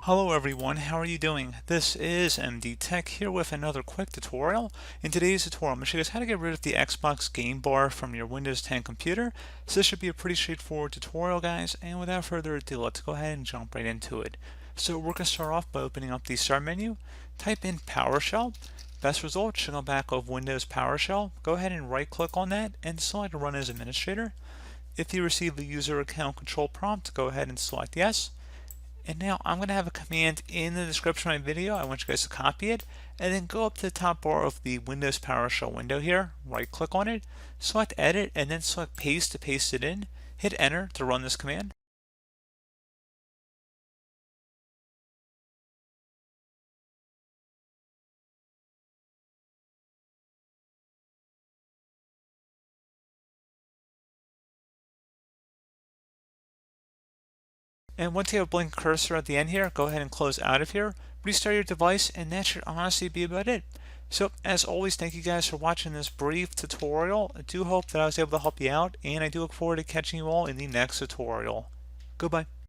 Hello everyone, how are you doing? This is MD Tech here with another quick tutorial. In today's tutorial, I'm going to show you guys how to get rid of the Xbox game bar from your Windows 10 computer. So this should be a pretty straightforward tutorial, guys, and without further ado, let's go ahead and jump right into it. So we're going to start off by opening up the Start menu, type in PowerShell. Best result should come back of Windows PowerShell. Go ahead and right click on that and select Run as Administrator. If you receive the user account control prompt, go ahead and select Yes. And now I'm going to have a command in the description of my video. I want you guys to copy it and then go up to the top bar of the Windows PowerShell window here, right click on it, select Edit, and then select Paste to paste it in. Hit Enter to run this command. And once you have a blank cursor at the end here, go ahead and close out of here, restart your device, and that should honestly be about it. So as always, thank you guys for watching this brief tutorial. I do hope that I was able to help you out, and I do look forward to catching you all in the next tutorial. Goodbye.